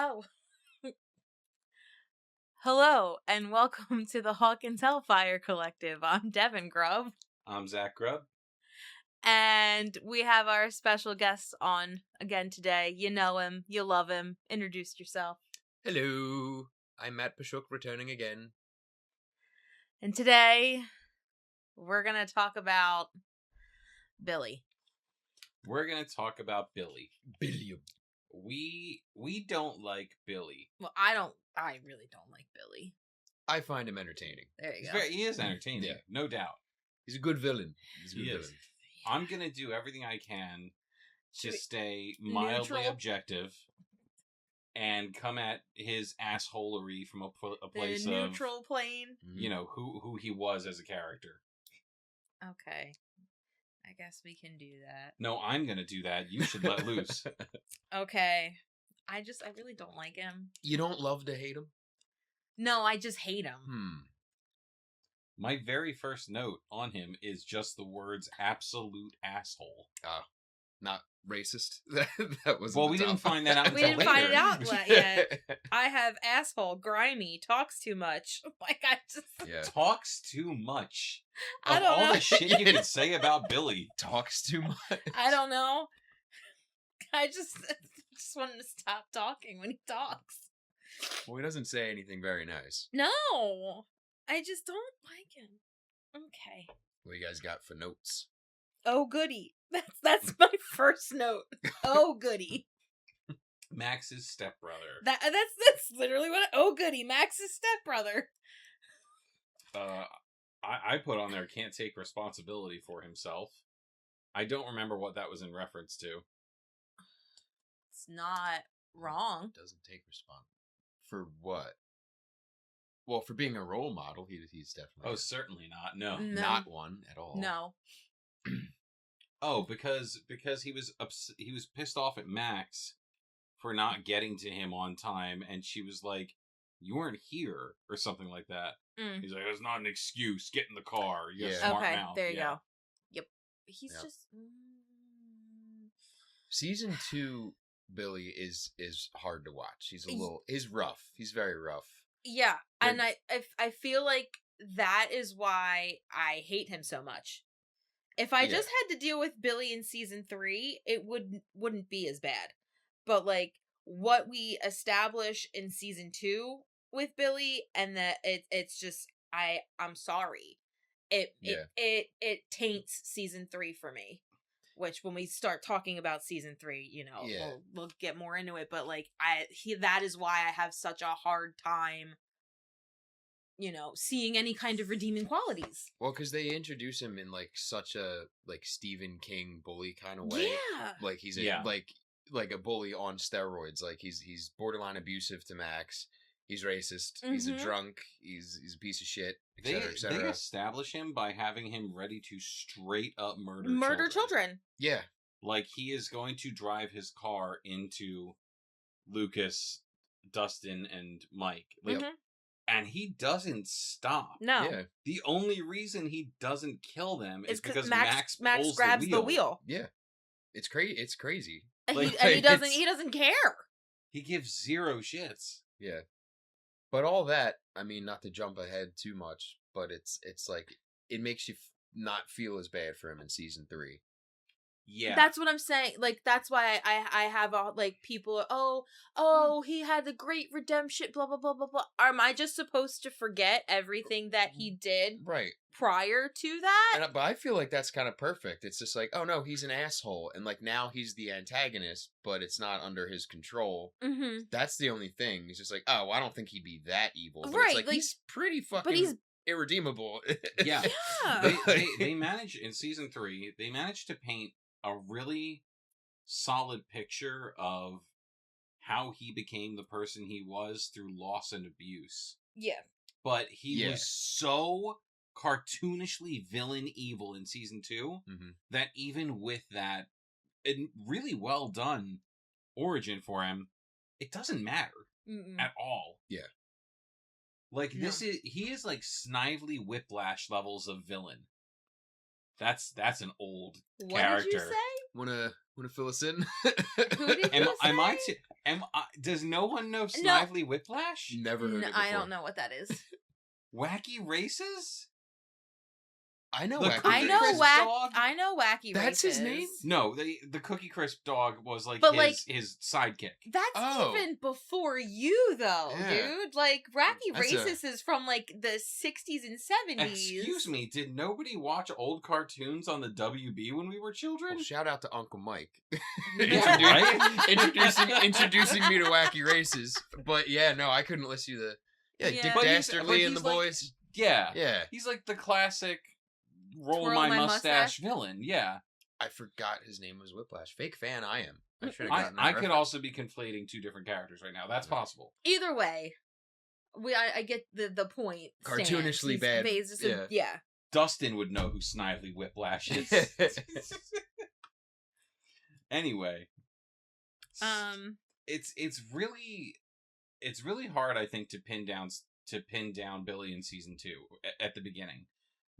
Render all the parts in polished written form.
Oh. Hello, and welcome to the Hawkins Hellfire Collective. I'm Devin Grubb. I'm Zach Grubb. And we have our special guest on again today. You know him, you love him. Introduce yourself. Hello, I'm Matt Pashuk, returning again. And today, we're going to talk about Billy. We're going to talk about Billy. Billy. We don't like Billy. Well, I really don't like Billy. I find him entertaining. There you go. He is entertaining, Yeah. No doubt. He's a good villain. He is. I'm going to do everything I can to stay mildly neutral? Objective and come at his assholery from a place the of neutral plane. you know who he was as a character. Okay. I guess we can do that. No, I'm going to do that. You should let loose. Okay. I really don't like him. You don't love to hate him? No, I just hate him. My very first note on him is just the words "absolute asshole." Not racist. That was we didn't find that out. We until didn't find later. it out yet. I have asshole, grimy, talks too much. Like Talks too much. I Of don't all know. the shit you can say about Billy. Talks too much. I don't know. I just want him to stop talking when he talks. Well, he doesn't say anything very nice. No, I just don't like him. Okay. What you guys got for notes? Oh goody. That's my first note. Oh goody. Max's stepbrother. That's literally what. Oh goody. Max's stepbrother. I put on there can't take responsibility for himself. I don't remember what that was in reference to. It's not wrong. Doesn't take responsibility. For what? Well, for being a role model, he's definitely... Oh, certainly not. No. Not one at all. No. Oh, because he was pissed off at Max for not getting to him on time, and she was like, "You weren't here," or something like that. He's like, "That's not an excuse. Get in the car. You got a smart mouth." There you go. Yep. He's just... Season 2, Billy is hard to watch. He's rough. He's very rough. Yeah, and I feel like that is why I hate him so much. If I just had to deal with Billy in season 3, it wouldn't be as bad. But like what we establish in season 2 with Billy, and that it's just I'm sorry, it taints season 3 for me. Which when we start talking about season 3, we'll get more into it. But like that is why I have such a hard time, seeing any kind of redeeming qualities. Well, because they introduce him in like such a like Stephen King bully kind of way. Yeah. Like he's like a bully on steroids. Like he's borderline abusive to Max. He's racist. He's a drunk. He's a piece of shit. Et cetera. They establish him by having him ready to straight up murder children. Yeah. Like he is going to drive his car into Lucas, Dustin, and Mike. And he doesn't stop. No. Yeah. The only reason he doesn't kill them is because Max pulls grabs the wheel. Yeah. It's crazy. And he doesn't care. He gives zero shits. Yeah. But all that, I mean, not to jump ahead too much, but it's like, it makes you not feel as bad for him in season 3. Yeah. That's what I'm saying. Like, that's why I have all, like, people, he had a great redemption, blah, blah, blah, blah, blah. Am I just supposed to forget everything that he did prior to that? But I feel like that's kind of perfect. It's just like, oh no, he's an asshole. And like, now he's the antagonist, but it's not under his control. Mm-hmm. That's the only thing. He's just like, oh, I don't think he'd be that evil. But it's like, he's pretty fucking irredeemable. Yeah. They managed, in season 3, they managed to paint a really solid picture of how he became the person he was through loss and abuse. Yeah. But he was so cartoonishly villain evil in season 2 that even with that really well done origin for him, it doesn't matter at all. Yeah. Like he is like Snively Whiplash levels of villain. That's an old character. What did you say? When Want to fill us in? Who did you say? Does no one know Snively Whiplash? Never heard it before. I don't know what that is. Wacky Races? I know the Wacky I know Races. dog? I know Wacky That's Races. his name? No, the Cookie Crisp dog was his sidekick. That's even before you, though, dude. Like, Wacky That's Races is from, like, the 60s and 70s. Excuse me, did nobody watch old cartoons on the WB when we were children? Well, shout out to Uncle Mike. Right? introducing me to Wacky Races. But yeah, no, I couldn't listen to Dick Dastardly and the boys. Yeah. Yeah. He's like the classic roll my mustache villain. Yeah. I forgot his name was Whiplash. Fake fan I am. I should have gotten that I could reference. also be conflating two different characters right now. That's possible. Either way, I get the point. Cartoonishly bad. Yeah. Dustin would know who Snively Whiplash is. Anyway. It's really hard, I think, to pin down Billy in season 2 at the beginning.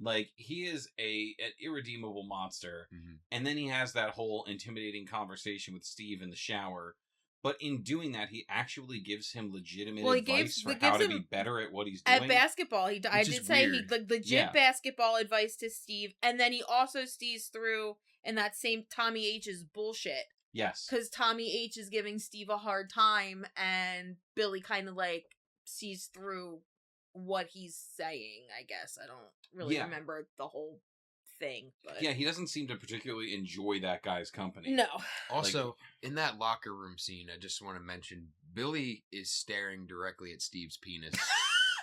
Like, he is an irredeemable monster, and then he has that whole intimidating conversation with Steve in the shower. But in doing that, he actually gives him legitimate advice for how to be better at what he's doing. At basketball, I did say he legit basketball advice to Steve, and then he also sees through in that same Tommy H's bullshit. Yes. Because Tommy H is giving Steve a hard time, and Billy kind of, like, sees through what he's saying, I guess. I don't really remember the whole thing. But yeah, he doesn't seem to particularly enjoy that guy's company. No. Also, in that locker room scene, I just want to mention, Billy is staring directly at Steve's penis.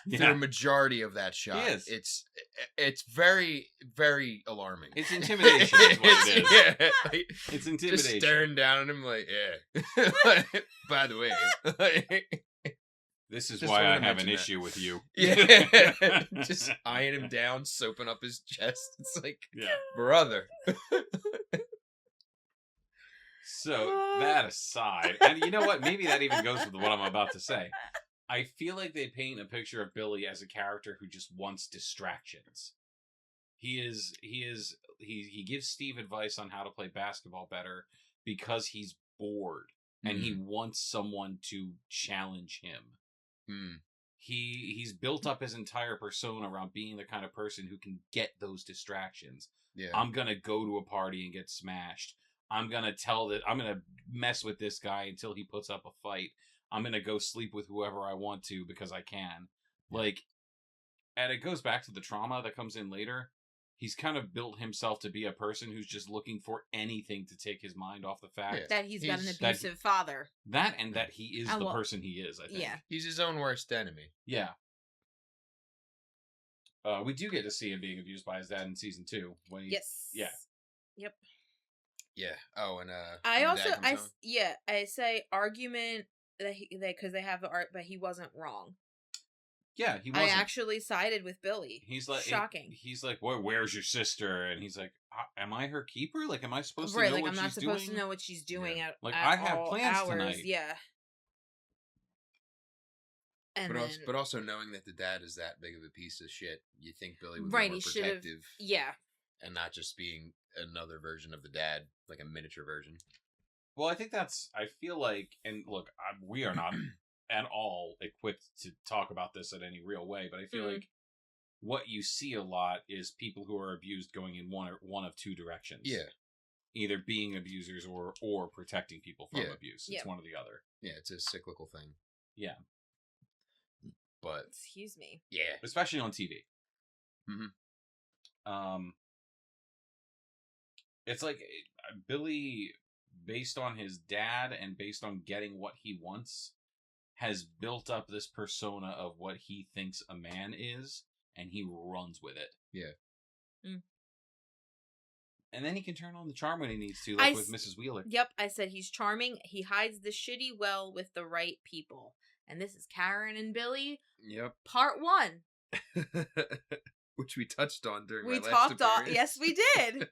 For the majority of that shot. He is. It's very, very alarming. It's intimidation is what it is. Yeah. It's intimidation. Just staring down at him like, yeah. By the way. This is why I have an issue with you. Yeah. Just eyeing him down, soaping up his chest. It's like, brother. So, that aside, and you know what? Maybe that even goes with what I'm about to say. I feel like they paint a picture of Billy as a character who just wants distractions. He gives Steve advice on how to play basketball better because he's bored and he wants someone to challenge him. He's built up his entire persona around being the kind of person who can get those distractions. Yeah. I'm gonna go to a party and get smashed. I'm gonna mess with this guy until he puts up a fight. I'm going to go sleep with whoever I want to because I can. Like, and it goes back to the trauma that comes in later. He's kind of built himself to be a person who's just looking for anything to take his mind off the fact that he's got an abusive father. That he is the person he is, I think. Yeah. He's his own worst enemy. Yeah. We do get to see him being abused by his dad in season 2. When he, yes. Yeah. Yep. Yeah. Oh, and I say argument because they have the art, but he wasn't wrong. Yeah, he wasn't. I actually sided with Billy. He's like shocking. He's like, "Where's your sister?" And he's like, "Am I her keeper? Like, am I supposed to know what she's doing?" I'm not supposed to know what she's doing at I have plans hours. tonight. Yeah. And but also knowing that the dad is that big of a piece of shit, you think Billy would be more protective. Yeah. And not just being another version of the dad, like a miniature version. Well, I feel like, and look, we are not at all equipped to talk about this in any real way, but I feel like what you see a lot is people who are abused going in one of two directions. Yeah. Either being abusers or protecting people from abuse. It's one or the other. Yeah, it's a cyclical thing. Yeah. But excuse me. Yeah. Especially on TV. It's like Billy, based on his dad and based on getting what he wants, has built up this persona of what he thinks a man is, and he runs with it. Yeah. And then he can turn on the charm when he needs to, like with Mrs. Wheeler. Yep, I said he's charming. He hides the shitty well with the right people. And this is Karen and Billy. Yep. Part 1. Which we touched on during my last appearance. Yes, we did.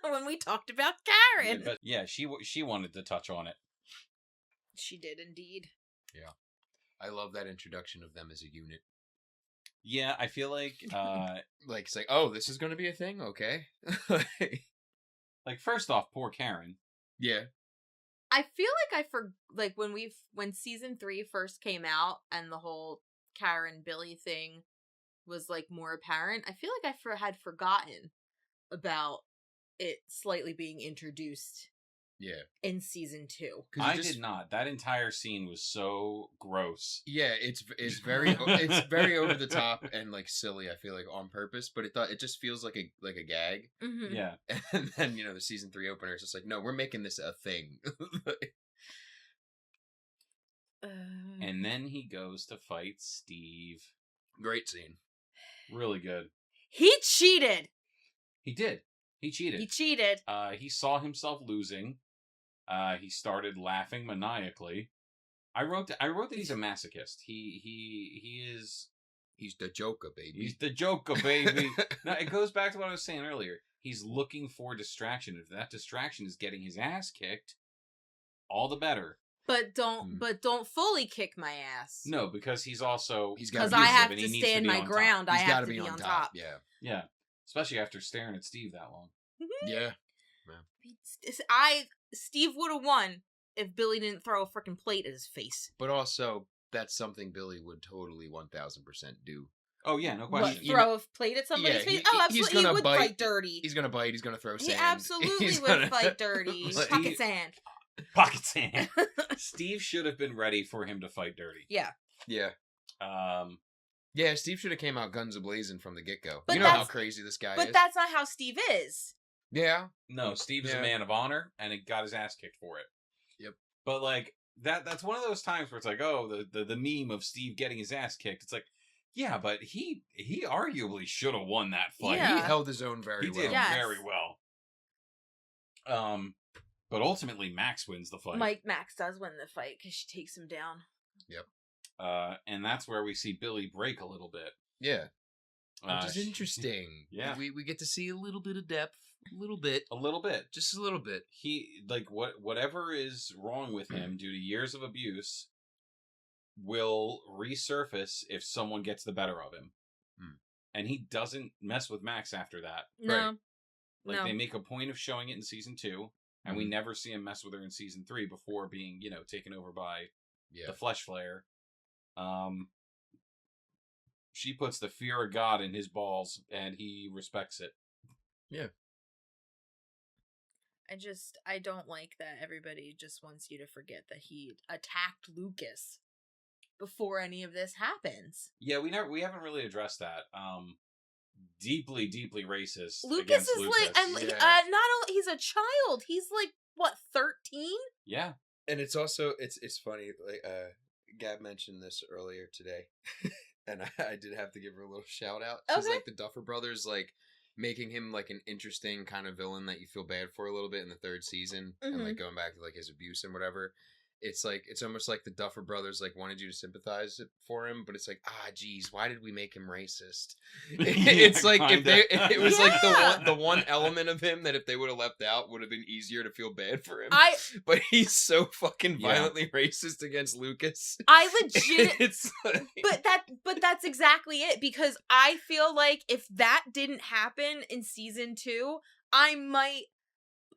When we talked about Karen. But yeah, she wanted to touch on it. She did indeed. Yeah. I love that introduction of them as a unit. Yeah, I feel like like it's like, oh, this is going to be a thing, okay? Like first off, poor Karen. Yeah. I feel like when season 3 first came out and the whole Karen Billy thing was like more apparent, I feel like I had forgotten about it slightly being introduced. Yeah. In season 2. I did not. That entire scene was so gross. Yeah, it's very very over the top and like silly, I feel like on purpose, but it just feels like a gag. Mm-hmm. Yeah. And then, the season 3 opener is just like, no, we're making this a thing. And then he goes to fight Steve. Great scene. Really good. He cheated. He did. He cheated. He saw himself losing. He started laughing maniacally. I wrote that he's a masochist. He's the Joker, baby. He's the Joker, baby. Now it goes back to what I was saying earlier. He's looking for distraction. If that distraction is getting his ass kicked, all the better. But don't fully kick my ass. No, because because I have to stand my ground. I have to be on top. Yeah. Yeah. Especially after staring at Steve that long. Yeah. Steve would have won if Billy didn't throw a freaking plate at his face. But also, that's something Billy would totally 1000% do. Oh yeah, no question. Throw a plate at somebody's face? Absolutely. He would fight dirty. He's gonna bite. He's gonna throw sand. He absolutely would fight dirty. Pocket sand. Pocket sand. Steve should have been ready for him to fight dirty. Yeah. Yeah. Yeah, Steve should have came out guns a-blazing from the get-go. You know how crazy this guy is. But that's not how Steve is. Yeah. No, Steve is a man of honor, and he got his ass kicked for it. Yep. But, like, that's one of those times where it's like, oh, the meme of Steve getting his ass kicked. It's like, yeah, but he arguably should have won that fight. Yeah. He held his own very well. He did very well. But ultimately, Max wins the fight. Max does win the fight, because she takes him down. Yep. And that's where we see Billy break a little bit. Yeah. Which is interesting. Yeah. We get to see a little bit of depth. A little bit. Just a little bit. He, like, whatever is wrong with him due to years of abuse will resurface if someone gets the better of him. And he doesn't mess with Max after that. No. Right? They make a point of showing it in season 2, and we never see him mess with her in season 3 before being, taken over by the Flesh Flayer. She puts the fear of God in his balls, and he respects it. Yeah. I don't like that everybody just wants you to forget that he attacked Lucas before any of this happens. Yeah, we haven't really addressed that. Deeply, deeply racist. Lucas is Lucas. Like, and not only he's a child. He's like what, 13? Yeah. And it's also it's funny. Like Gab mentioned this earlier today, and I did have to give her a little shout out. Because like the Duffer Brothers, like, making him like an interesting kind of villain that you feel bad for a little bit in the 3rd season, and like going back to like his abuse and whatever. It's like it's almost like the Duffer Brothers like wanted you to sympathize for him, but it's like, geez, why did we make him racist? It's like it was like the one element of him that if they would have left out would have been easier to feel bad for him. But he's so fucking violently racist against Lucas. I legit it's like... but that's exactly it, because I feel like if that didn't happen in season 2, I might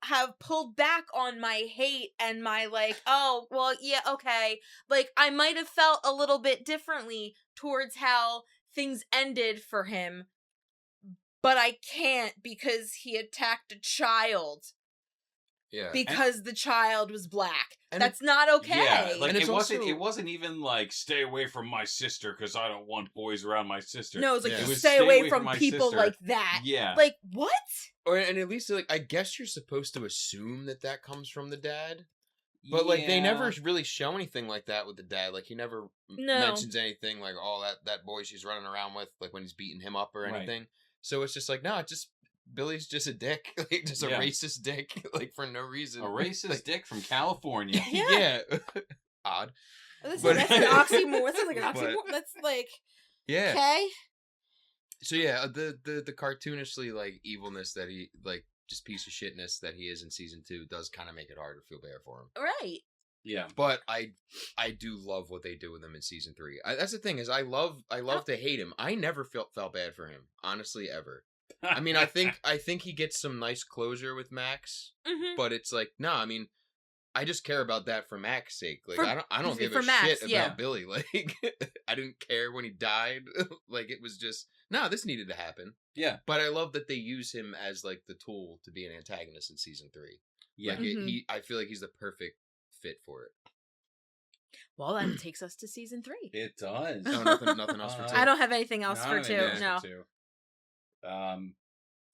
have pulled back on my hate and my like, oh, well, yeah, okay. Like, I might have felt a little bit differently towards how things ended for him, but I can't because he attacked a child. Yeah. Because the child was black. That's not okay. Yeah, like, and it wasn't even like, stay away from my sister because I don't want boys around my sister. No, it's like, stay away from people sister. Like that. Yeah. Like, what? And at least, like, I guess you're supposed to assume that comes from the dad. But, like, they never really show anything like that with the dad. Like, he never mentions anything like, oh, that boy she's running around with, like, when he's beating him up or anything. Right. So it's just like, no, Billy's just a dick. Like, just a racist dick, like, for no reason. A racist dick from California. Yeah. Odd. That's an oxymoron. That's like an oxymoron. That's like... Yeah. Okay. So yeah, the cartoonishly like evilness that he like just piece of shitness that he is in season 2 does kind of make it hard to feel bad for him. Right. Yeah. But I do love what they do with him in season 3. That's the thing is I love to hate him. I never felt bad for him, honestly, ever. I mean, I think he gets some nice closure with Max, but it's like, no, I mean, I just care about that for Max's sake. Like, I don't give a shit about Billy. Like, I didn't care when he died. Like, it was just, no, this needed to happen. Yeah. But I love that they use him as, like, the tool to be an antagonist in season 3. Yeah. Like, I feel like he's the perfect fit for it. Well, that takes us to season 3. It does. No, nothing else for 2. I don't have anything else for 2. No.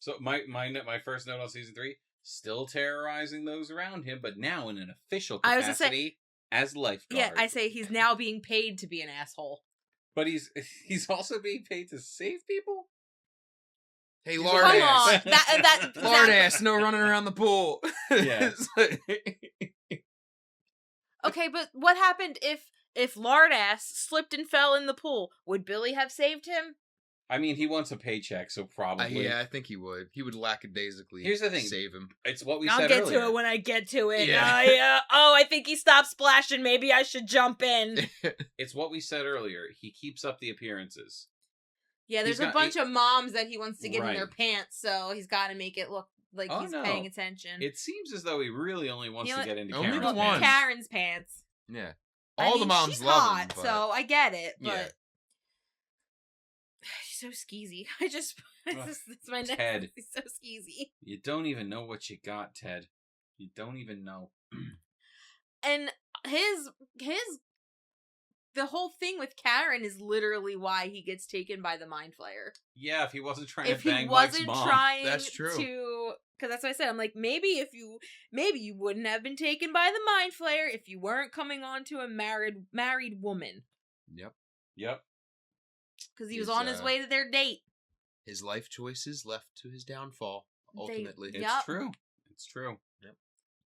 So my first note on season 3, still terrorizing those around him, but now in an official capacity as lifeguard. Yeah, I say he's now being paid to be an asshole. But he's also being paid to save people? Hey, lard ass. Lard ass, no running around the pool. Yeah. Okay, but what happened if Lardass slipped and fell in the pool? Would Billy have saved him? I mean, he wants a paycheck, so probably. Yeah, I think he would. He would lackadaisically Here's the thing. Save him. It's what we I'll said get earlier. to it when I get to it. Yeah. Oh, I think he stopped splashing. Maybe I should jump in. It's what we said earlier. He keeps up the appearances. Yeah, there's a bunch of moms that he wants to get in their pants, so he's got to make it look like he's paying attention. It seems as though he really only wants to get into Karen's pants. Yeah. All the moms she's love hot, him. But... so I get it, but... Yeah. She's so skeezy. It's my neck. Ted. He's so skeezy. You don't even know what you got, Ted. You don't even know. And the whole thing with Karen is literally why he gets taken by the Mind Flayer. Yeah, if he wasn't trying to bang Mike's mom. If he wasn't trying that's true. to... Because that's what I said. I'm like, maybe you wouldn't have been taken by the Mind Flayer if you weren't coming on to a married woman. Yep. Because he was on his way to their date. His life choices left to his downfall, ultimately. It's true. It's true. Yep.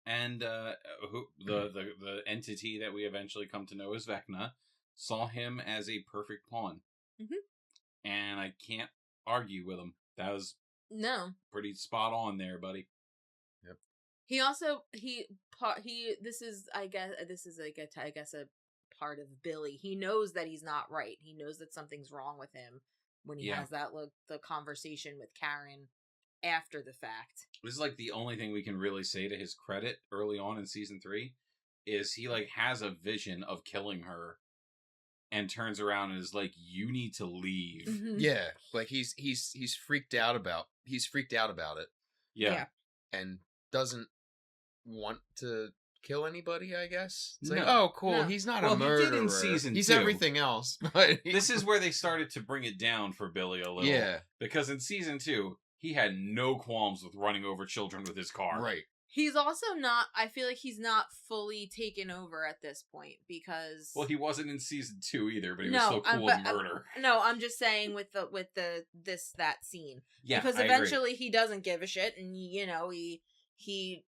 And the entity that we eventually come to know as Vecna saw him as a perfect pawn. Mm-hmm. And I can't argue with him. That was pretty spot on there, buddy. Yep. He also this is a part of Billy. He knows that he's not right. He knows that something's wrong with him when he has the conversation with Karen after the fact. This is like the only thing we can really say to his credit early on in season 3 is he like has a vision of killing her and turns around and is like, you need to leave. Mm-hmm. Yeah. Like he's freaked out about it. Yeah. And doesn't want to kill anybody, I guess. It's no. like, oh, cool. No. He's not a murderer. He did in season 2. He's everything else. But this is where they started to bring it down for Billy a little. Yeah. Because in season 2, he had no qualms with running over children with his car. Right. He's also not, I feel like he's not fully taken over at this point because... Well, he wasn't in season 2 either, but he was still cool with murder. I'm just saying with that scene. Yeah, because eventually he doesn't give a shit and, he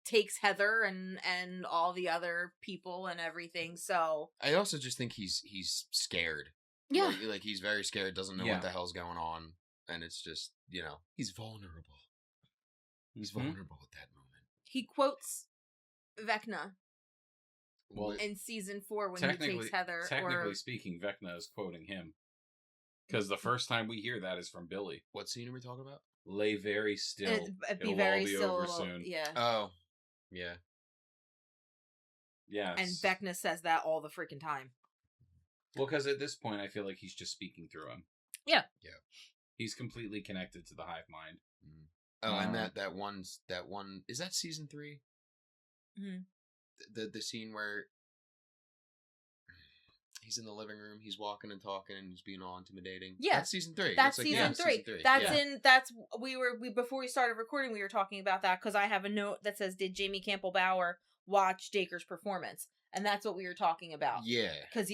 takes Heather and all the other people and everything, so... I also just think he's scared. Yeah. Like he's very scared, doesn't know what the hell's going on, and it's just, he's vulnerable. He's vulnerable at that moment. He quotes Vecna in season 4 when he takes Heather. Technically speaking, Vecna is quoting him. Because the first time we hear that is from Billy. What scene are we talking about? Lay very still. It'll all be over soon. Yeah. Oh. Yeah. Yeah. And Vecna says that all the freaking time. Well, because at this point, I feel like he's just speaking through him. Yeah. Yeah. He's completely connected to the hive mind. Mm. Oh, and that one is that season 3? Mm-hmm. The scene where he's in the living room, he's walking and talking, and he's being all intimidating. Yeah, that's season 3. That's season 3. Before we started recording, we were talking about that because I have a note that says, "Did Jamie Campbell Bower watch Dacre's performance?" And that's what we were talking about. Yeah, because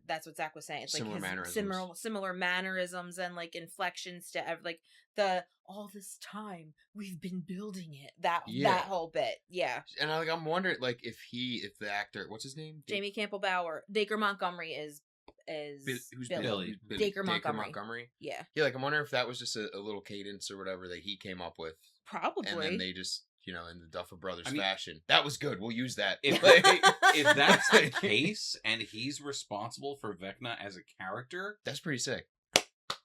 that's what Zach was saying. It's similar like mannerisms. similar mannerisms and like inflections to like all this time we've been building it. That whole bit, yeah. And I'm wondering like if the actor, what's his name? Jamie Campbell Bower. Dacre Montgomery is who's Billy. Dacre Montgomery. Yeah. Yeah, like I'm wondering if that was just a little cadence or whatever that he came up with. Probably. And then they just. In the Duffer Brothers fashion. That was good. We'll use that. If that's the case, and he's responsible for Vecna as a character... That's pretty sick.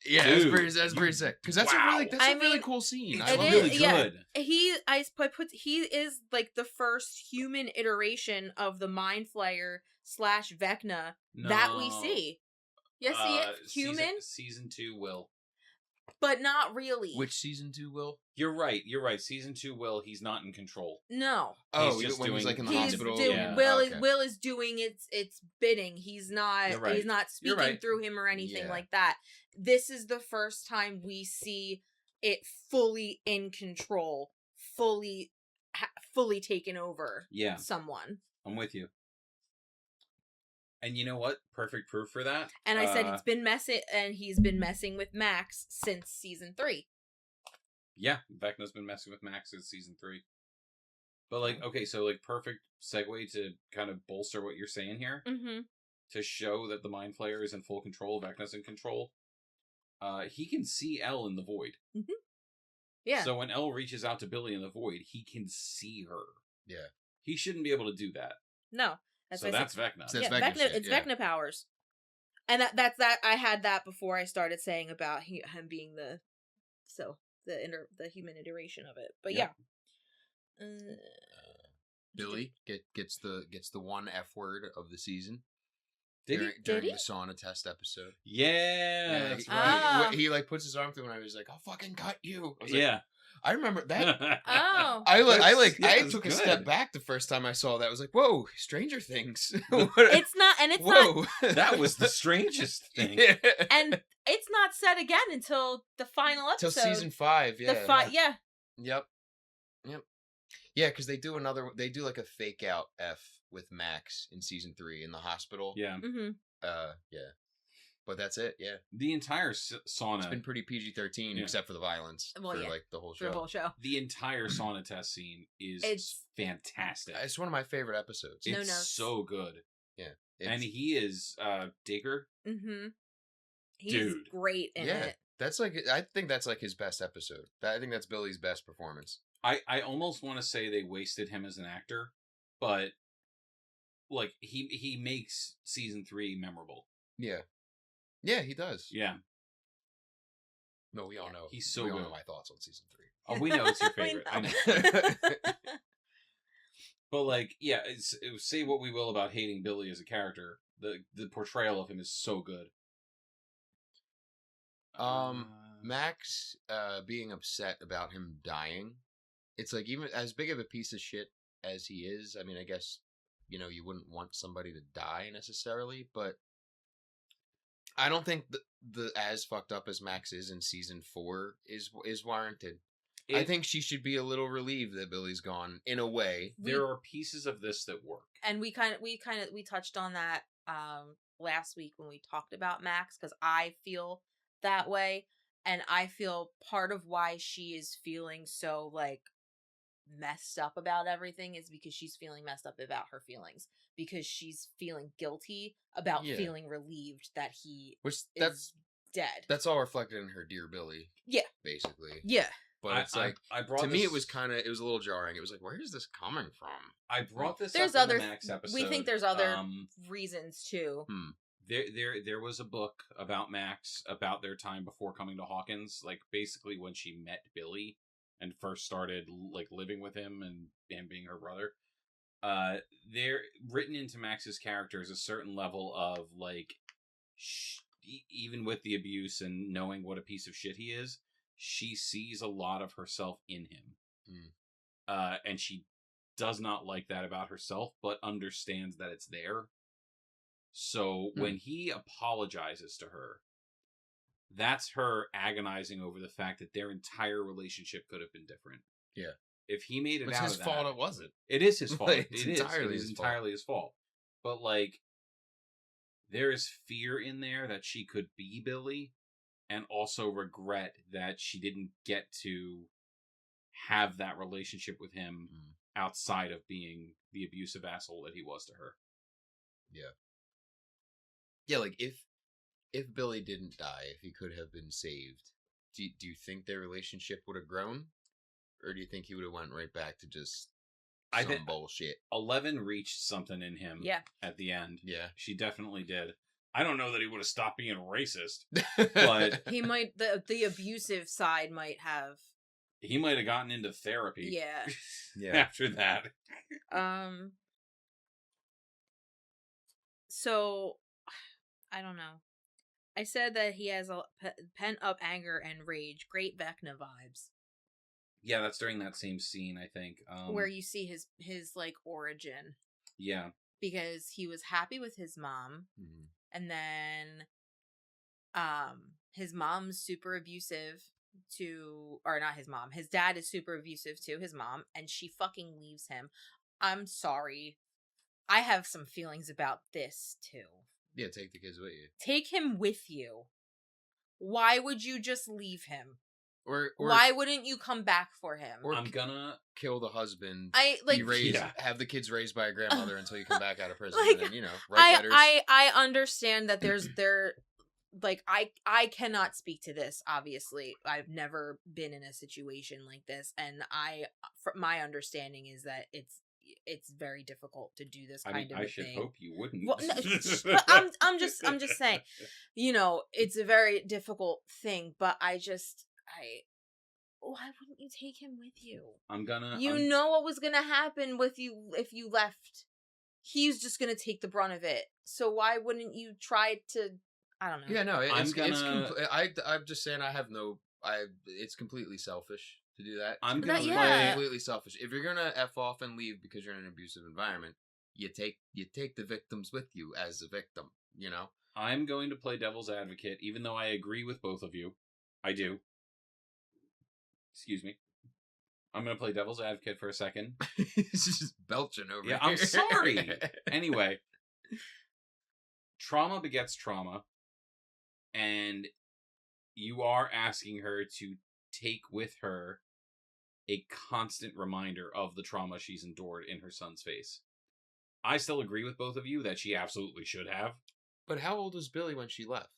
Yeah, Dude, that's pretty sick. Because that's a really cool scene. It's really good. Yeah, he is like the first human iteration of the Mind Flayer / Vecna that we see. Yes, he is human. Season 2 will. But not really. Which season 2 will? You're right. Season 2 will. He's not in control. No. Oh, he's like in the hospital. Will is doing its bidding. He's not. Right. He's not speaking through him or anything like that. This is the first time we see it fully in control, fully taken over. Yeah. Someone. I'm with you. And you know what? Perfect proof for that. And I said he's been messing with Max since season 3. Yeah, Vecna's been messing with Max since season 3. But okay, so perfect segue to kind of bolster what you're saying here. Mm-hmm. To show that the Mind Flayer is in full control, Vecna's in control. He can see Elle in the void. Mm-hmm. Yeah. So when Elle reaches out to Billy in the void, he can see her. Yeah. He shouldn't be able to do that. No. That's Vecna. It's Vecna powers. And that's that. I had that before I started saying about him being the human iteration of it. But yeah. Billy gets the one F word of the season. During the sauna test episode. Yeah, that's right. He puts his arm through and I was like, I'll fucking cut you. I remember that. Oh. I took a step back the first time I saw that. I was like, whoa, Stranger Things. It's not. That was the strangest thing. And it's not said again until the final episode. Till season 5, yeah. Yep. Yeah, because they do like a fake out F with Max in season 3 in the hospital. Yeah. Mm-hmm. Yeah. But that's it, yeah. The entire sauna... It's been pretty PG-13, except for the violence. Well, the whole show. The whole show. The entire sauna test scene is fantastic. It's one of my favorite episodes. It's so good. Yeah. And he is Digger. Mm-hmm. He's great in it. That's I think that's his best episode. I think that's Billy's best performance. I almost want to say they wasted him as an actor, but he makes season 3 memorable. Yeah. Yeah, he does. Yeah. No, we all know. He's so good. We all know my thoughts on season 3. Oh, we know it's your favorite. I know. But say what we will about hating Billy as a character, the portrayal of him is so good. Max being upset about him dying. It's even as big of a piece of shit as he is. I mean, I guess you wouldn't want somebody to die necessarily, but I don't think the as fucked up as Max is in season 4 is warranted. I think she should be a little relieved that Billy's gone in a way. There are pieces of this that work. And we touched on that last week when we talked about Max, because I feel that way, and I feel part of why she is feeling so messed up about everything is because she's feeling messed up about her feelings, because she's feeling guilty about feeling relieved that he is dead. That's all reflected in her Dear Billy. Yeah. Basically. Yeah. But it's me it was a little jarring. It was where is this coming from? I brought this up in the Max episode. We think there's other reasons too. There was a book about Max about their time before coming to Hawkins, basically when she met Billy and first started living with him and him being her brother. They're written into Max's character is a certain level of even with the abuse and knowing what a piece of shit he is, she sees a lot of herself in him. And she does not like that about herself, but understands that it's there. So when he apologizes to her, that's her agonizing over the fact that their entire relationship could have been different. Yeah. If he made it out of that... It's his fault it wasn't. It is his fault. It is entirely his fault. But, there is fear in there that she could be Billy, and also regret that she didn't get to have that relationship with him outside of being the abusive asshole that he was to her. Yeah. Yeah, if Billy didn't die, if he could have been saved, do you think their relationship would have grown? Or do you think he would have went right back to just bullshit? 11 reached something in him at the end. Yeah. She definitely did. I don't know that he would have stopped being racist, but he might the abusive side might have. He might have gotten into therapy. Yeah. Yeah. After that. So, I don't know. I said that he has a pent up anger and rage. Great Vecna vibes. Yeah, that's during that same scene, I think. Where you see his like origin. Yeah. Because he was happy with his mom, and then, his mom's super abusive or not his mom. His dad is super abusive to his mom, and she fucking leaves him. I'm sorry. I have some feelings about this too. Yeah, take the kids with you. Take him with you. Why would you just leave him? Or why wouldn't you come back for him? Or I'm gonna kill the husband. Have the kids raised by a grandmother until you come back out of prison. Like, and then, write letters. I understand that I cannot speak to this. Obviously, I've never been in a situation like this, and my understanding is that it's very difficult to do this kind of thing. I should hope you wouldn't. Well, no, but I'm just saying, it's a very difficult thing. But why wouldn't you take him with you? Know what was gonna happen with you if you left. He's just gonna take the brunt of it. So why wouldn't you try to? I don't know. Yeah, no, I'm just saying it's completely selfish to do that. Completely selfish. If you're gonna F off and leave because you're in an abusive environment, you take the victims with you as a victim, I'm going to play devil's advocate, even though I agree with both of you. I do. Excuse me. I'm going to play devil's advocate for a second. He's just belching over here. Yeah, I'm sorry. Anyway. Trauma begets trauma. And you are asking her to take with her a constant reminder of the trauma she's endured in her son's face. I still agree with both of you that she absolutely should have. But how old was Billy when she left?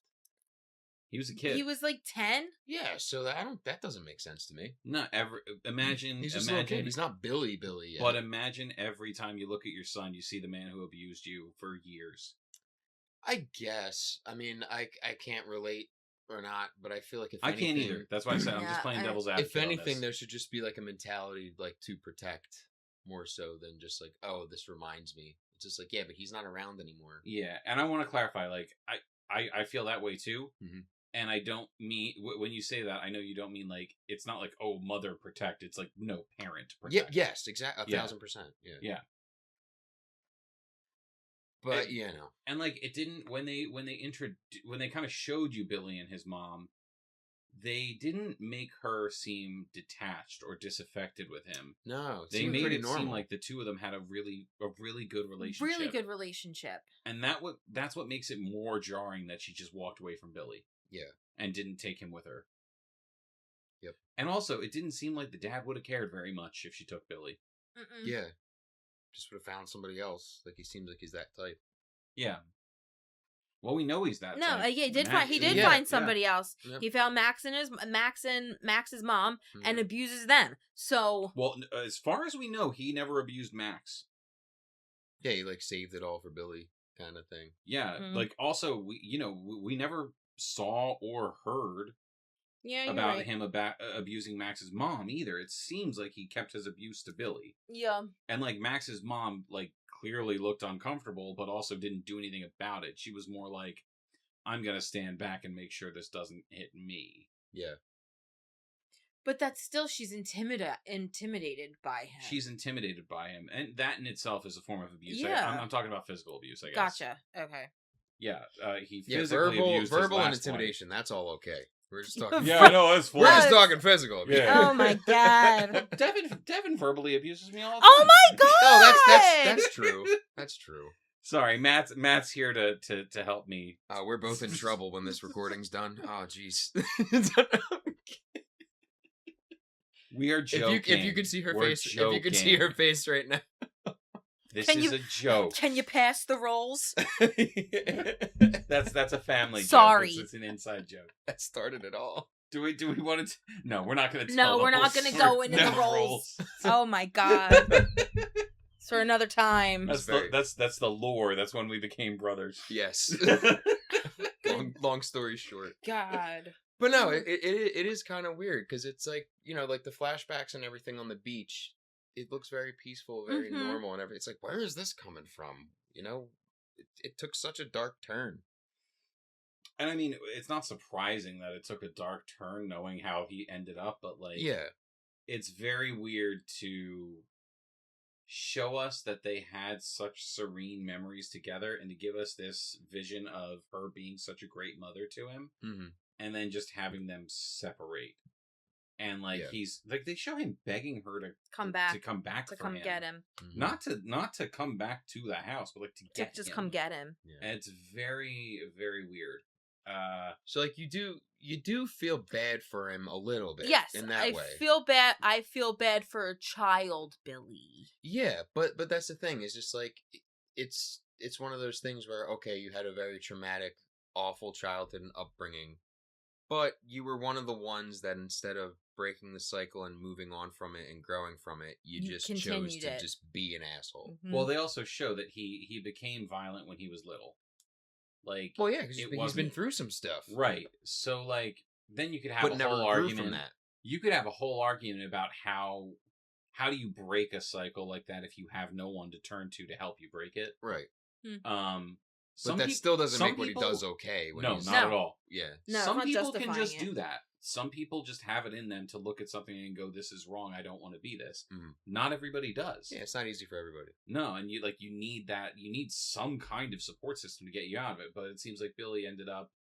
He was a kid. He was like 10? Yeah, so that doesn't make sense to me. Imagine he's just a little kid. He's not Billy yet. But imagine every time you look at your son, you see the man who abused you for years. I guess. I mean, I can't relate or not, but I feel like if I can't either. That's why I said I'm just playing devil's advocate. If anything, there should just be like a mentality like to protect more so than just like, oh, this reminds me. It's just like, yeah, but he's not around anymore. Yeah, and I want to clarify, like, I feel that way too. Mm-hmm. And I don't mean, when you say that, I know you don't mean like, it's not like, oh, mother protect. It's like, no, parent protect. Yeah, yes, exactly. 1,000%. Yeah. But, And like, it didn't, when they kind of showed you Billy and his mom, they didn't make her seem detached or disaffected with him. No, they made it seem like the two of them had a really good relationship. Really good relationship. And that's what makes it more jarring that she just walked away from Billy. Yeah. And didn't take him with her. Yep. And also, it didn't seem like the dad would have cared very much if she took Billy. Mm-mm. Yeah. Just would have found somebody else. Like, he seems like he's that type. Yeah. Well, we know he's that. No, he did find somebody else. Yep. He found Max and Max's mom and abuses them. So, well, as far as we know, he never abused Max. Yeah, he like saved it all for Billy, kind of thing. Yeah, like also we never saw or heard about him abusing Max's mom either. It seems like he kept his abuse to Billy. Yeah, and like Max's mom, like, clearly looked uncomfortable, but also didn't do anything about it. She was more like, I'm gonna stand back and make sure this doesn't hit me. Yeah. But that's still, she's intimidated by him. She's intimidated by him, and that in itself is a form of abuse. Yeah. I'm talking about physical abuse, I guess. Gotcha. Okay. Yeah, he physically abused verbal his and intimidation. wife. That's all okay. We're just talking. Yeah, I know that's. We're just talking physical abuse. Yeah. Oh my god. Devin verbally abuses me all the time. Oh my god. Oh, that's true. That's true. Sorry, Matt's here to help me. We're both in trouble when this recording's done. Oh, jeez. We are joking. If you could see her face, joking. If you could see her face right now. This is a joke. Can you pass the rolls? That's a family Sorry. joke. It's an inside joke. That started it all. Do we want to? No, we're not going to. No, we're not going to go into the rolls. Oh my god. It's for another time. That's the lore. That's when we became brothers. Yes. long story short. God. But no, it is kind of weird because it's like, like the flashbacks and everything on the beach. It looks very peaceful, very normal, and everything. It's like, where is this coming from? It took such a dark turn. And I mean, it's not surprising that it took a dark turn, knowing how he ended up. But it's very weird to show us that they had such serene memories together, and to give us this vision of her being such a great mother to him. Mm-hmm. And then just having them separate. And he's like, they show him begging her to come back to come get him. Mm-hmm. Not to come back to the house, but to just come get him. Yeah. And it's very, very weird. So you do feel bad for him a little bit. Yes, in that way. I feel bad for a child, Billy. Yeah, but that's the thing. It's just it's one of those things where, okay, you had a very traumatic, awful childhood and upbringing. But you were one of the ones that, instead of breaking the cycle and moving on from it and growing from it, you just chose to just be an asshole. Mm-hmm. Well, they also show that he became violent when he was little. Well, yeah, because he's been through some stuff. Right. So, then you could have a whole argument from that. You could have a whole argument about how do you break a cycle like that if you have no one to turn to help you break it. Right. But that still doesn't make what he does okay. Not at all. Yeah. No, some people can just do that. Some people just have it in them to look at something and go, "This is wrong. I don't want to be this." Mm-hmm. Not everybody does. Yeah, it's not easy for everybody. No, and you need that. You need some kind of support system to get you out of it. But it seems like Billy ended up,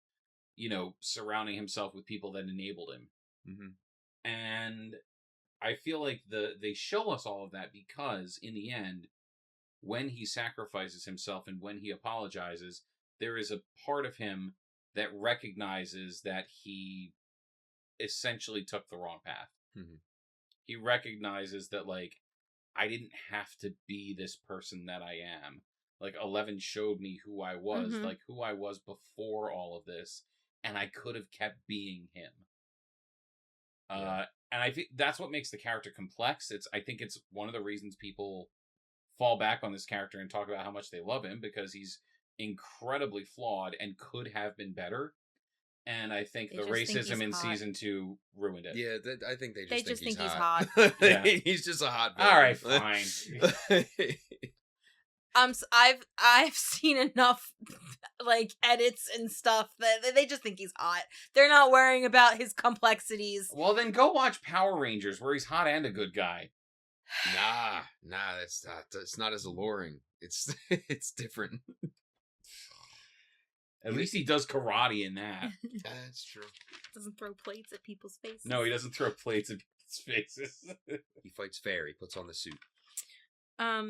surrounding himself with people that enabled him. Mm-hmm. And I feel like they show us all of that because in the end, when he sacrifices himself and when he apologizes, there is a part of him that recognizes that he essentially took the wrong path. Mm-hmm. He recognizes that, I didn't have to be this person that I am. 11 showed me who I was, who I was before all of this, and I could have kept being him. And I think that's what makes the character complex. I think it's one of the reasons people fall back on this character and talk about how much they love him, because he's incredibly flawed and could have been better. And I think the racism in season 2 ruined it. Yeah, I think they just think he's hot. Yeah. He's just a hot villain. All right, fine. I've seen enough edits and stuff that they just think he's hot. They're not worrying about his complexities. Well, then go watch Power Rangers, where he's hot and a good guy. Nah, that's not as alluring. It's different. At least he does karate in that. That's true. Doesn't throw plates at people's faces. No, he doesn't throw plates at people's faces. He fights fair. He puts on the suit. I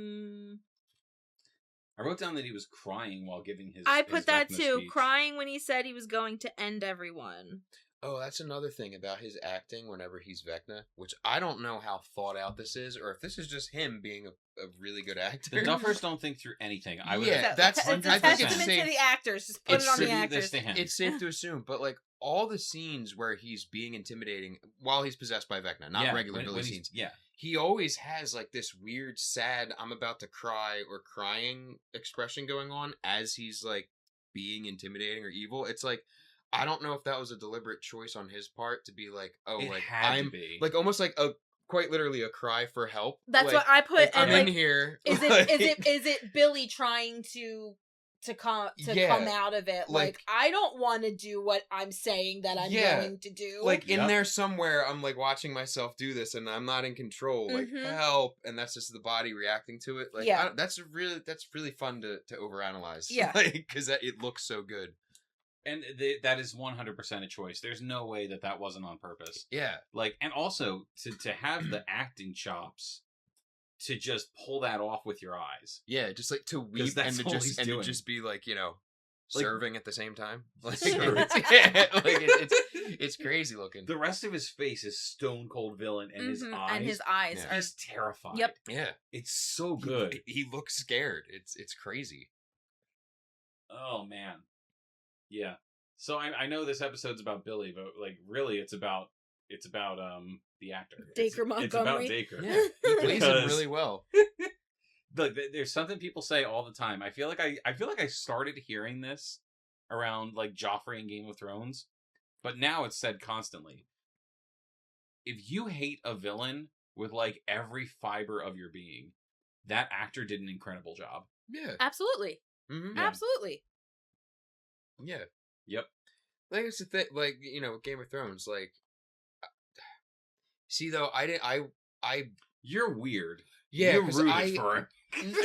wrote down that he was crying while giving his. I put that Vecna too. Speech. Crying when he said he was going to end everyone. Oh, that's another thing about his acting whenever he's Vecna, which I don't know how thought out this is, or if this is just him being a really good actor. The Duffers don't think through anything. That's a testament to the actors. Just put it on the actors. It's safe to assume, but all the scenes where he's being intimidating while he's possessed by Vecna, not regular Billy scenes. Yeah. He always has this weird, sad, I'm about to cry or crying expression going on as he's being intimidating or evil. It's I don't know if that was a deliberate choice on his part to be I'm almost quite literally a cry for help. That's what I put. I'm in here. Is it Billy trying to come out of it? I don't want to do what I'm saying that I'm going to do. In there somewhere, I'm watching myself do this, and I'm not in control. Help, and that's just the body reacting to it. That's really fun to overanalyze. Yeah, because it looks so good. And that is 100% a choice. There's no way that wasn't on purpose. Yeah. And also to have the acting chops to just pull that off with your eyes. Yeah, just to weep and to just be serving at the same time. It's crazy looking. The rest of his face is stone cold villain, and his eyes are terrified. Yep. Yeah. It's so good. He looks scared. It's crazy. Oh man. Yeah. So I know this episode's about Billy, but really it's about the actor. Dacre Montgomery. It's about Dacre. Yeah. He plays him really well. Look, there's something people say all the time. I feel like I started hearing this around like Joffrey in Game of Thrones, but now it's said constantly. If you hate a villain with like every fiber of your being, that actor did an incredible job. Yeah. Absolutely. Mm-hmm. Yeah. Absolutely. Yeah. Yep. Like it's the thing, like, you know, Game of Thrones, like, see though, You're weird. Yeah, you rooted for him.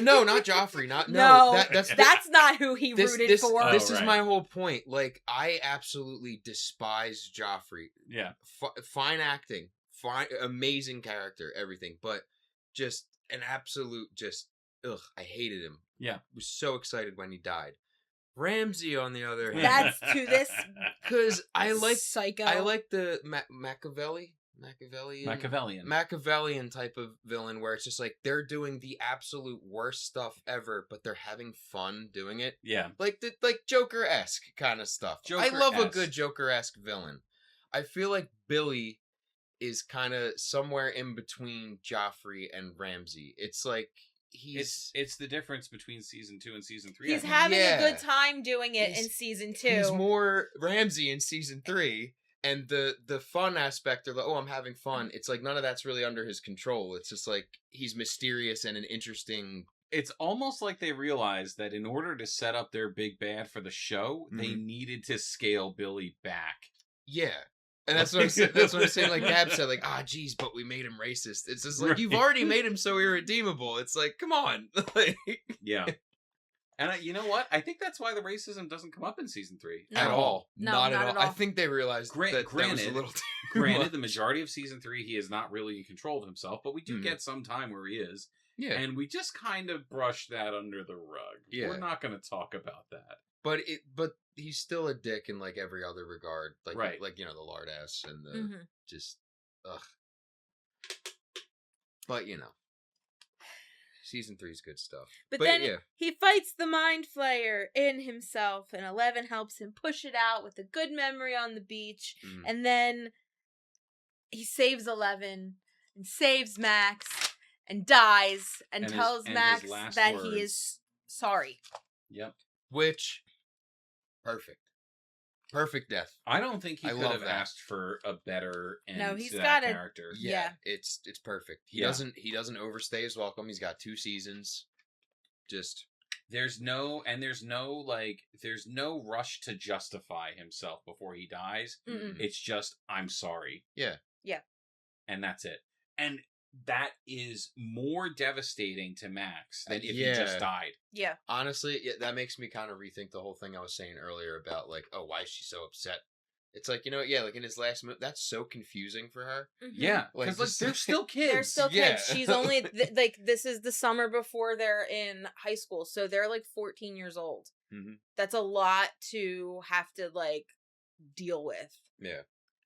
No, not Joffrey. That's not who he rooted for. This is my whole point. Like, I absolutely despise Joffrey. Yeah, fine acting, amazing character, everything, but just an absolute I hated him. Yeah, was so excited when he died. Ramsay, on the other hand, that's to this because I like psycho. I like the Machiavellian type of villain where it's just like they're doing the absolute worst stuff ever, but they're having fun doing it. Yeah, like Joker-esque kind of stuff. I love a good Joker-esque villain. I feel like Billy is kind of somewhere in between Joffrey and Ramsay. It's like it's the difference between season 2 and season 3. He's having a good time doing it in season 2. He's more Ramsay in season 3. And the fun aspect of I'm having fun, it's like none of that's really under his control. It's just like he's mysterious and an interesting... It's almost like they realized that in order to set up their big bad for the show, they needed to scale Billy back. Yeah. And that's what I'm saying. That's what I'm saying. Like Gab said, like, geez, but we made him racist. It's just like, you've already made him so irredeemable. It's like, come on. Yeah. And you know what? I think that's why the racism doesn't come up in season 3 at all. No, not at all. I think they realized that was a little granted, the majority of season 3, he is not really in control of himself, but we do get some time where he is. Yeah. And we just kind of brush that under the rug. Yeah. We're not going to talk about that. But he's still a dick in like every other regard. Like, right. Like, you know, the lard ass and the just, ugh. But, you know. Season 3 is good stuff. But then he fights the Mind Flayer in himself, and 11 helps him push it out with a good memory on the beach. And then he saves 11 and saves Max and dies and tells Max that he is sorry. Yep. Which, perfect death. I don't think he could have asked for a better end to that character. Yeah, it's perfect. He doesn't overstay his welcome. He's got 2 seasons. Just there's no rush to justify himself before he dies. It's just I'm sorry. Yeah. And that's it. And that is more devastating to Max than if he just died. Yeah. Honestly, that makes me kind of rethink the whole thing I was saying earlier about, like, why is she so upset? It's like, you know, like in his last movie, that's so confusing for her. Yeah, because like, they're still kids. They're still kids. She's only, this is the summer before they're in high school, so they're like 14 years old. That's a lot to have to, like, deal with. Yeah.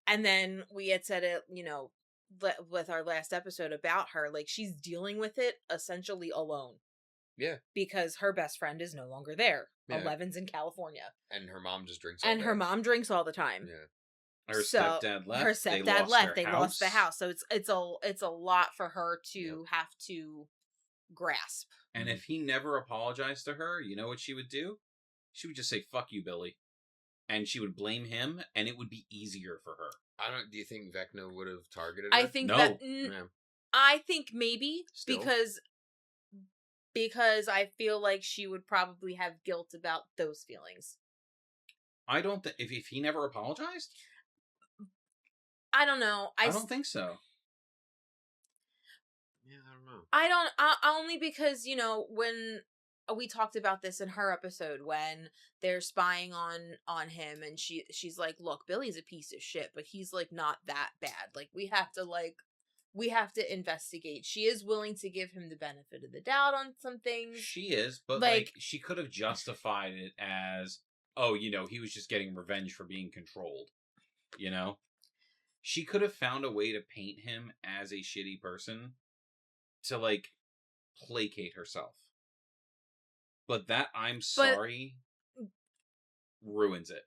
And then we had said it, you know, with our last episode about her, like, she's dealing with it essentially alone. Yeah. Because her best friend is no longer there. 11's in California. And her mom just drinks her mom drinks all the time. Yeah. Her stepdad left. Her stepdad left. They lost the house. So it's a lot for her to have to grasp. And if he never apologized to her, you know what she would do? She would just say, "Fuck you, Billy." And she would blame him, and it would be easier for her. Do you think Vecna would have targeted her? I think I think maybe Still? because I feel like she would probably have guilt about those feelings. I don't think if he never apologized. I don't know. I don't think so. Yeah, I don't know. Only because, you know, when we talked about this in her episode when they're spying on him and she's like, look, Billy's a piece of shit, but he's like not that bad. Like we have to investigate. She is willing to give him the benefit of the doubt on some things. She is, but like she could have justified it as, oh, you know, he was just getting revenge for being controlled. You know? She could have found a way to paint him as a shitty person to like placate herself. But that I'm sorry ruins it.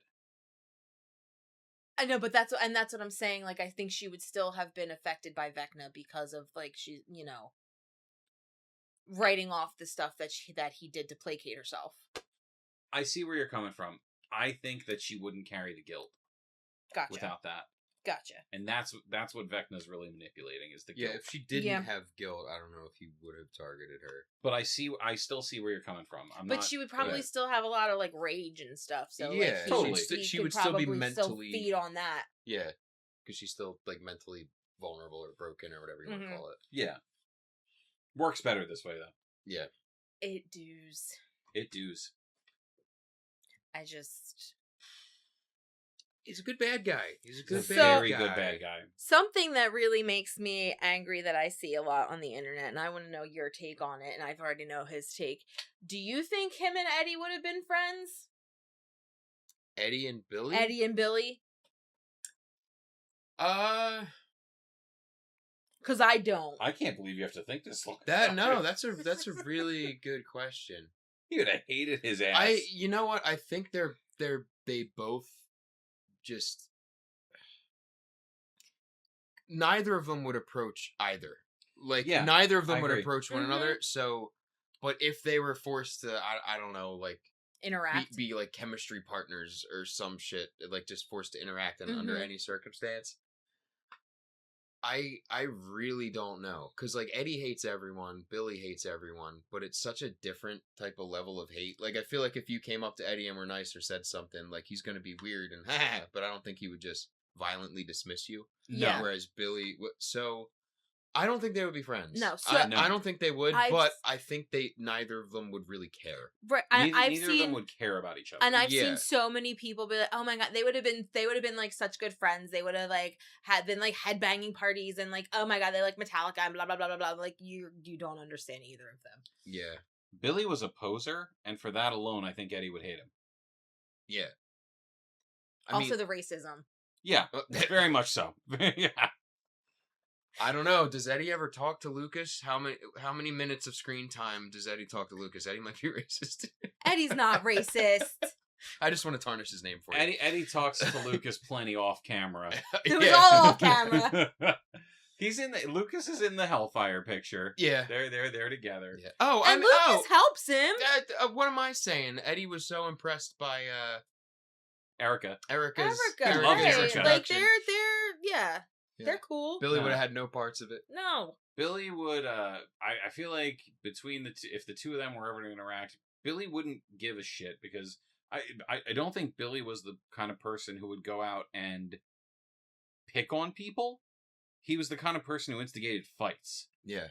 I know, but that's what I'm saying. Like, I think she would still have been affected by Vecna because of, like, she, you know. writing off the stuff that he did to placate herself. I see where you're coming from. I think that she wouldn't carry the guilt. Gotcha. Without that. Gotcha. And that's what Vecna's really manipulating is the guilt. Yeah, if she didn't have guilt, I don't know if he would have targeted her. But I still see where you're coming from. She would probably still have a lot of like rage and stuff. So yeah, like, totally. She would still be mentally still feed on that. Yeah, because she's still like mentally vulnerable or broken or whatever you want to call it. Yeah, works better this way though. Yeah, it does. It does. He's a good bad guy. He's a good very good bad guy. Something that really makes me angry that I see a lot on the internet, and I want to know your take on it, and I already know his take. Do you think him and Eddie would have been friends? Eddie and Billy? Eddie and Billy? Because I don't. I can't believe you have to think this long. That's a really good question. You would have hated his ass. You know what? I think they both just neither of them would approach either. Like neither of them would approach one another. So, but if they were forced to, I don't know, like interact, be like chemistry partners or some shit, like just forced to interact under any circumstance. I really don't know, because like Eddie hates everyone, Billy hates everyone, but it's such a different type of level of hate. Like I feel like if you came up to Eddie and were nice or said something, like he's gonna be weird and but I don't think he would just violently dismiss you. Yeah. Whereas Billy, so I don't think they would be friends. No, so I don't think they would, but I think neither of them would really care. Right, neither of them would care about each other. And I've seen so many people be like, "Oh my god, they would have been like such good friends. They would have like had been like headbanging parties and like, oh my god, they like Metallica and blah blah blah blah blah." Like you don't understand either of them. Yeah, Billy was a poser, and for that alone, I think Eddie would hate him. Yeah. Also, the racism. Yeah, very much so. Yeah. I don't know. Does Eddie ever talk to Lucas? How many minutes of screen time does Eddie talk to Lucas? Eddie might be racist. Eddie's not racist. I just want to tarnish his name for you. Eddie talks to Lucas plenty off camera. It was all off camera. Lucas is in the Hellfire picture. Yeah, they're together. Yeah. Oh, and Lucas helps him. What am I saying? Eddie was so impressed by Erica. Erica. Loved Erica. Like they're cool. Billy would have had no parts of it. No. Billy would. I feel like between the two, if the two of them were ever to interact, Billy wouldn't give a shit, because I don't think Billy was the kind of person who would go out and pick on people. He was the kind of person who instigated fights. Yeah.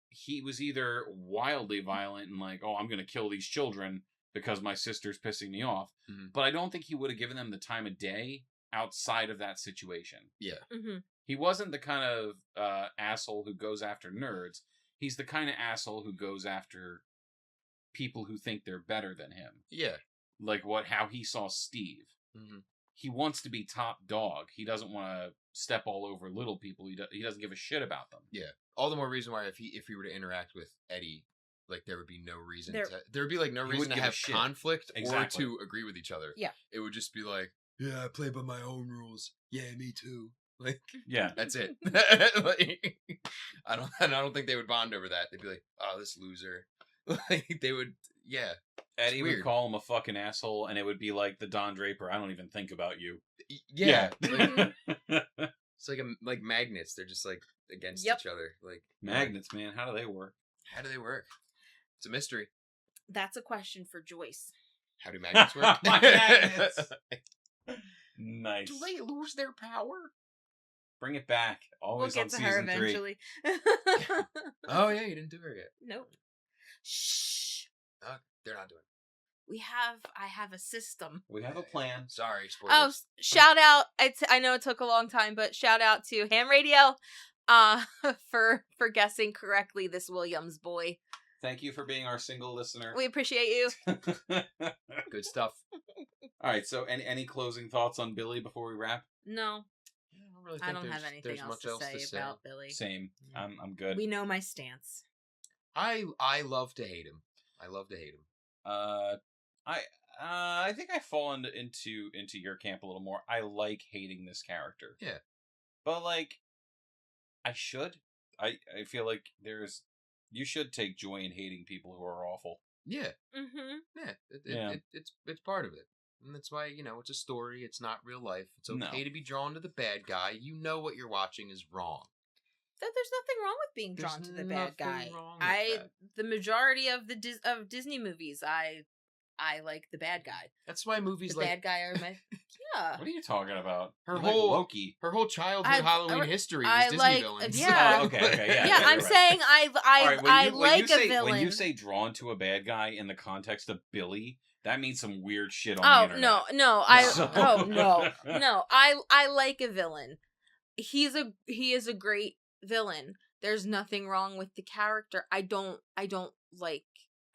He was either wildly violent and like, oh, I'm going to kill these children because my sister's pissing me off. Mm-hmm. But I don't think he would have given them the time of day outside of that situation. Yeah. Mm-hmm. He wasn't the kind of asshole who goes after nerds. He's the kind of asshole who goes after people who think they're better than him. Yeah. Like how he saw Steve. Mm-hmm. He wants to be top dog. He doesn't want to step all over little people. He doesn't give a shit about them. Yeah. All the more reason why if he were to interact with Eddie, like there would be no reason there would be like no reason to have conflict or to agree with each other. Yeah. It would just be like, yeah, I play by my own rules. Yeah, me too. Like, yeah, that's it. Like, I don't think they would bond over that. They'd be like, oh, this loser. Like they would, yeah. Eddie would call him a fucking asshole, and it would be like the Don Draper, I don't even think about you. Yeah. It's like magnets. They're just like against each other. Like magnets, man. How do they work? It's a mystery. That's a question for Joyce. How do magnets work? My magnets. Nice. Do they lose their power? Bring it back. Always we'll get on to her season 3. eventually. Oh yeah, you didn't do her yet. Nope. Shh. They're not doing it. I have a system. We have a plan. Sorry, spoilers. Oh, shout out. I know it took a long time, but shout out to Ham Radio for guessing correctly this Williams boy. Thank you for being our single listener. We appreciate you. Good stuff. All right, so any closing thoughts on Billy before we wrap? No. I don't have anything else to say about Billy. Same. I'm good. We know my stance. I love to hate him. I think I fall into your camp a little more. I like hating this character. Yeah. But like I should. I feel like there's You should take joy in hating people who are awful. Yeah. Mm-hmm. It's part of it. And that's why, it's a story. It's not real life. It's okay to be drawn to the bad guy. You know what you're watching is wrong. There's nothing wrong with being drawn to the bad guy. That. The majority of of Disney movies, I like the bad guy. That's why movies the bad guy are my What are you talking about? Her like whole Loki. Her whole childhood Halloween history is Disney like, villains. Yeah. Oh, okay, yeah. Yeah, I'm saying I like a villain. When you say drawn to a bad guy in the context of Billy, that means some weird shit on the internet. No, I like a villain. He is a great villain. There's nothing wrong with the character. I don't like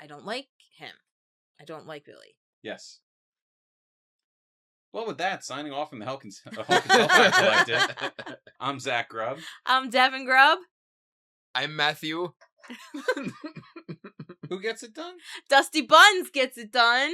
him. I don't like Billy. Yes. Well, with that, signing off from the Hawkins Hellfire Collective, I'm Zach Grubb. I'm Devin Grubb. I'm Matthew. Who gets it done? Dusty Buns gets it done.